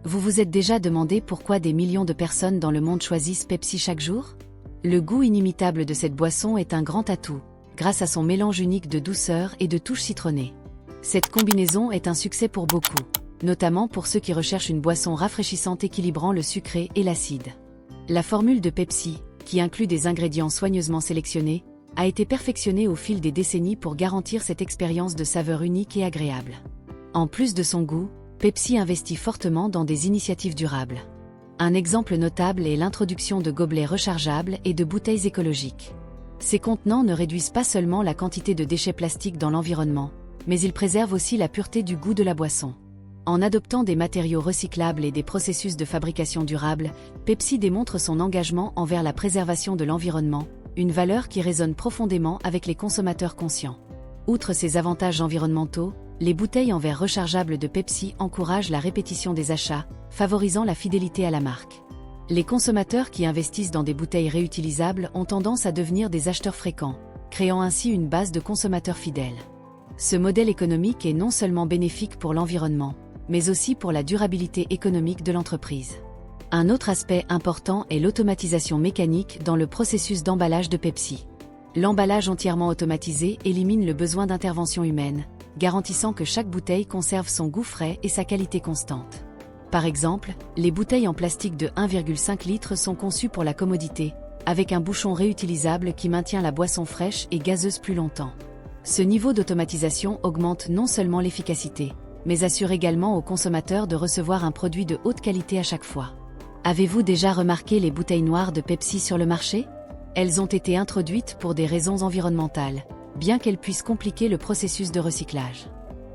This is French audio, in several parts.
Vous vous êtes déjà demandé pourquoi des millions de personnes dans le monde choisissent Pepsi chaque jour? Le goût inimitable de cette boisson est un grand atout, grâce à son mélange unique de douceur et de touches citronnées. Cette combinaison est un succès pour beaucoup, notamment pour ceux qui recherchent une boisson rafraîchissante équilibrant le sucré et l'acide. La formule de Pepsi, qui inclut des ingrédients soigneusement sélectionnés, a été perfectionnée au fil des décennies pour garantir cette expérience de saveur unique et agréable. En plus de son goût, Pepsi investit fortement dans des initiatives durables. Un exemple notable est l'introduction de gobelets rechargeables et de bouteilles écologiques. Ces contenants ne réduisent pas seulement la quantité de déchets plastiques dans l'environnement, mais ils préservent aussi la pureté du goût de la boisson. En adoptant des matériaux recyclables et des processus de fabrication durables, Pepsi démontre son engagement envers la préservation de l'environnement, une valeur qui résonne profondément avec les consommateurs conscients. Outre ces avantages environnementaux, les bouteilles en verre rechargeables de Pepsi encouragent la répétition des achats, favorisant la fidélité à la marque. Les consommateurs qui investissent dans des bouteilles réutilisables ont tendance à devenir des acheteurs fréquents, créant ainsi une base de consommateurs fidèles. Ce modèle économique est non seulement bénéfique pour l'environnement, mais aussi pour la durabilité économique de l'entreprise. Un autre aspect important est l'automatisation mécanique dans le processus d'emballage de Pepsi. L'emballage entièrement automatisé élimine le besoin d'intervention humaine, garantissant que chaque bouteille conserve son goût frais et sa qualité constante. Par exemple, les bouteilles en plastique de 1,5 litres sont conçues pour la commodité, avec un bouchon réutilisable qui maintient la boisson fraîche et gazeuse plus longtemps. Ce niveau d'automatisation augmente non seulement l'efficacité, mais assure également aux consommateurs de recevoir un produit de haute qualité à chaque fois. Avez-vous déjà remarqué les bouteilles noires de Pepsi sur le marché? Elles ont été introduites pour des raisons environnementales, bien qu'elles puissent compliquer le processus de recyclage.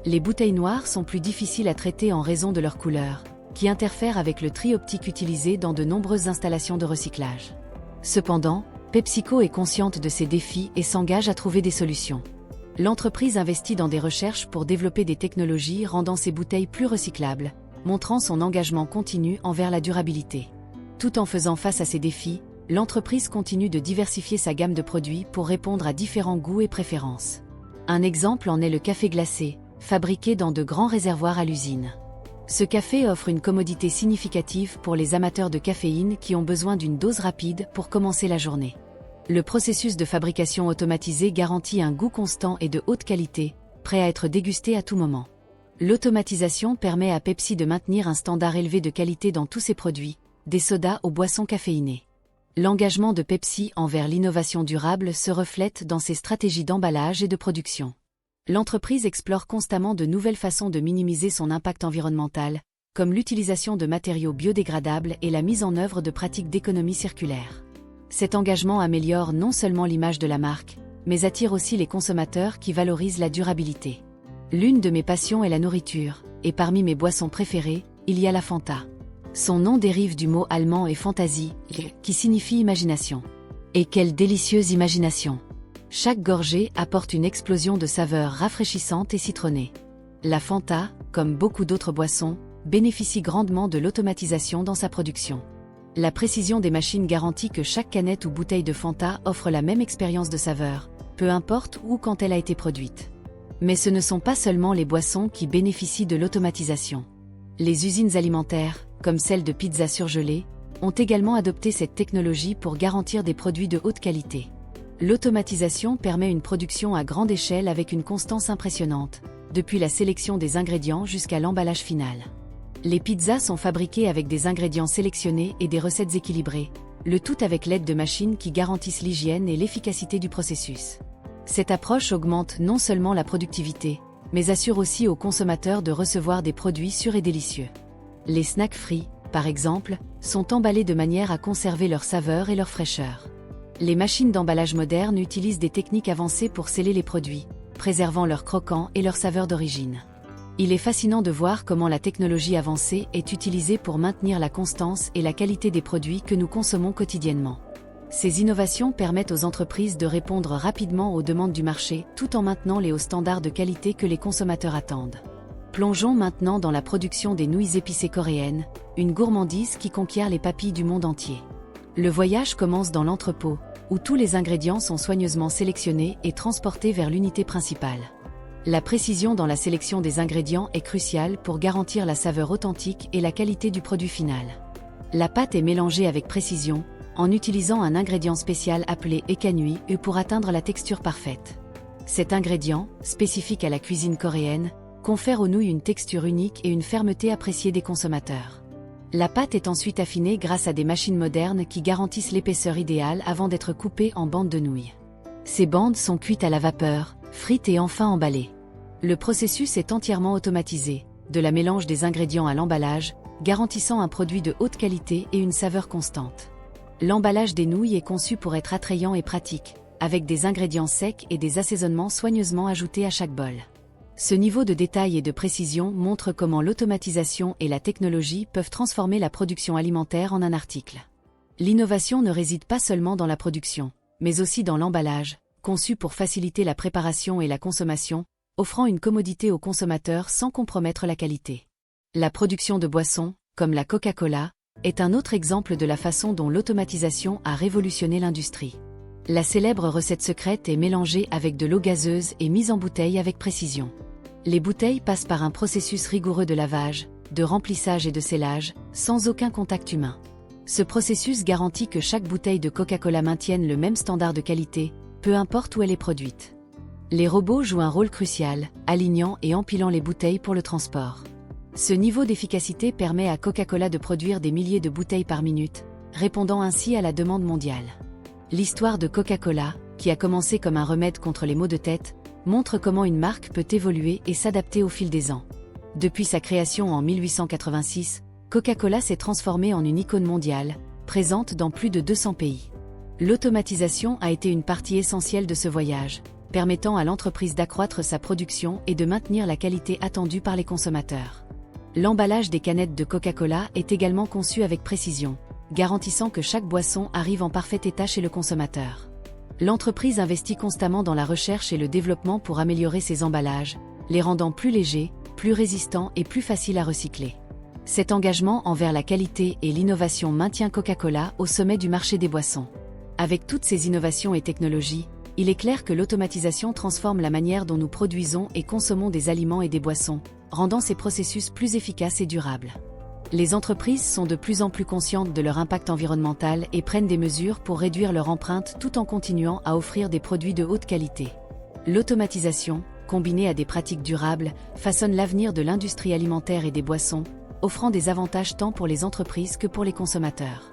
Les bouteilles noires sont plus difficiles à traiter en raison de leur couleur, qui interfère avec le tri optique utilisé dans de nombreuses installations de recyclage. Cependant, PepsiCo est consciente de ces défis et s'engage à trouver des solutions. L'entreprise investit dans des recherches pour développer des technologies rendant ces bouteilles plus recyclables, montrant son engagement continu envers la durabilité. Tout en faisant face à ces défis, l'entreprise continue de diversifier sa gamme de produits pour répondre à différents goûts et préférences. Un exemple en est le café glacé, fabriqué dans de grands réservoirs à l'usine. Ce café offre une commodité significative pour les amateurs de caféine qui ont besoin d'une dose rapide pour commencer la journée. Le processus de fabrication automatisé garantit un goût constant et de haute qualité, prêt à être dégusté à tout moment. L'automatisation permet à Pepsi de maintenir un standard élevé de qualité dans tous ses produits, des sodas aux boissons caféinées. L'engagement de Pepsi envers l'innovation durable se reflète dans ses stratégies d'emballage et de production. L'entreprise explore constamment de nouvelles façons de minimiser son impact environnemental, comme l'utilisation de matériaux biodégradables et la mise en œuvre de pratiques d'économie circulaire. Cet engagement améliore non seulement l'image de la marque, mais attire aussi les consommateurs qui valorisent la durabilité. L'une de mes passions est la nourriture, et parmi mes boissons préférées, il y a la Fanta. Son nom dérive du mot allemand et Fantasie, qui signifie imagination. Et quelle délicieuse imagination! Chaque gorgée apporte une explosion de saveurs rafraîchissantes et citronnées. La Fanta, comme beaucoup d'autres boissons, bénéficie grandement de l'automatisation dans sa production. La précision des machines garantit que chaque canette ou bouteille de Fanta offre la même expérience de saveur, peu importe où quand elle a été produite. Mais ce ne sont pas seulement les boissons qui bénéficient de l'automatisation. Les usines alimentaires, comme celle de pizza surgelée, ont également adopté cette technologie pour garantir des produits de haute qualité. L'automatisation permet une production à grande échelle avec une constance impressionnante, depuis la sélection des ingrédients jusqu'à l'emballage final. Les pizzas sont fabriquées avec des ingrédients sélectionnés et des recettes équilibrées, le tout avec l'aide de machines qui garantissent l'hygiène et l'efficacité du processus. Cette approche augmente non seulement la productivité, mais assure aussi aux consommateurs de recevoir des produits sûrs et délicieux. Les snacks frits, par exemple, sont emballés de manière à conserver leur saveur et leur fraîcheur. Les machines d'emballage modernes utilisent des techniques avancées pour sceller les produits, préservant leur croquant et leur saveur d'origine. Il est fascinant de voir comment la technologie avancée est utilisée pour maintenir la constance et la qualité des produits que nous consommons quotidiennement. Ces innovations permettent aux entreprises de répondre rapidement aux demandes du marché tout en maintenant les hauts standards de qualité que les consommateurs attendent. Plongeons maintenant dans la production des nouilles épicées coréennes, une gourmandise qui conquiert les papilles du monde entier. Le voyage commence dans l'entrepôt, où tous les ingrédients sont soigneusement sélectionnés et transportés vers l'unité principale. La précision dans la sélection des ingrédients est cruciale pour garantir la saveur authentique et la qualité du produit final. La pâte est mélangée avec précision, en utilisant un ingrédient spécial appelé ekanui pour atteindre la texture parfaite. Cet ingrédient, spécifique à la cuisine coréenne, confère aux nouilles une texture unique et une fermeté appréciée des consommateurs. La pâte est ensuite affinée grâce à des machines modernes qui garantissent l'épaisseur idéale avant d'être coupée en bandes de nouilles. Ces bandes sont cuites à la vapeur, frites et enfin emballées. Le processus est entièrement automatisé, de la mélange des ingrédients à l'emballage, garantissant un produit de haute qualité et une saveur constante. L'emballage des nouilles est conçu pour être attrayant et pratique, avec des ingrédients secs et des assaisonnements soigneusement ajoutés à chaque bol. Ce niveau de détail et de précision montre comment l'automatisation et la technologie peuvent transformer la production alimentaire en un article. L'innovation ne réside pas seulement dans la production, mais aussi dans l'emballage, conçu pour faciliter la préparation et la consommation, offrant une commodité aux consommateurs sans compromettre la qualité. La production de boissons, comme la Coca-Cola, est un autre exemple de la façon dont l'automatisation a révolutionné l'industrie. La célèbre recette secrète est mélangée avec de l'eau gazeuse et mise en bouteille avec précision. Les bouteilles passent par un processus rigoureux de lavage, de remplissage et de scellage, sans aucun contact humain. Ce processus garantit que chaque bouteille de Coca-Cola maintienne le même standard de qualité, peu importe où elle est produite. Les robots jouent un rôle crucial, alignant et empilant les bouteilles pour le transport. Ce niveau d'efficacité permet à Coca-Cola de produire des milliers de bouteilles par minute, répondant ainsi à la demande mondiale. L'histoire de Coca-Cola, qui a commencé comme un remède contre les maux de tête, montre comment une marque peut évoluer et s'adapter au fil des ans. Depuis sa création en 1886, Coca-Cola s'est transformée en une icône mondiale, présente dans plus de 200 pays. L'automatisation a été une partie essentielle de ce voyage, permettant à l'entreprise d'accroître sa production et de maintenir la qualité attendue par les consommateurs. L'emballage des canettes de Coca-Cola est également conçu avec précision, garantissant que chaque boisson arrive en parfait état chez le consommateur. L'entreprise investit constamment dans la recherche et le développement pour améliorer ses emballages, les rendant plus légers, plus résistants et plus faciles à recycler. Cet engagement envers la qualité et l'innovation maintient Coca-Cola au sommet du marché des boissons. Avec toutes ces innovations et technologies, il est clair que l'automatisation transforme la manière dont nous produisons et consommons des aliments et des boissons, rendant ces processus plus efficaces et durables. Les entreprises sont de plus en plus conscientes de leur impact environnemental et prennent des mesures pour réduire leur empreinte tout en continuant à offrir des produits de haute qualité. L'automatisation, combinée à des pratiques durables, façonne l'avenir de l'industrie alimentaire et des boissons, offrant des avantages tant pour les entreprises que pour les consommateurs.